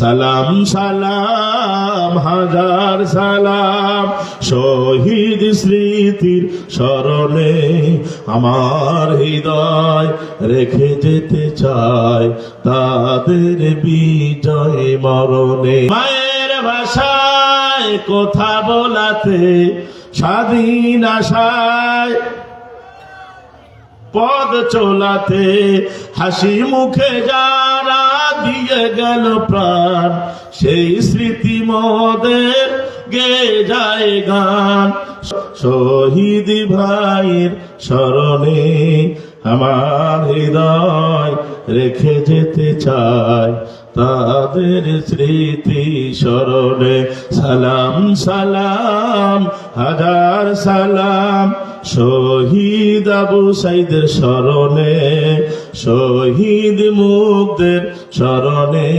সালাম সালাম হাজার সালাম শহীদ স্মৃতির স্মরণে আমার হৃদয় রেখে যেতে চায় তাদের বিজয় মরণে। মায়ের ভাষায় কথা বলাতে স্বাধীন আশায় পদ চলাতে হাসি মুখে যারা দিয়ে গেল প্রাণ সেই স্মৃতি মোদের গে যায় গান। শহীদ ভাইয়ের স্মরণে আমার হৃদয় রেখে যেতে চায় তাদের স্মৃতি স্মরণে। সালাম সালাম হাজার সালাম শহীদ আবু সাইদের স্মরণে শহীদ মুগ্ধের স্মরণে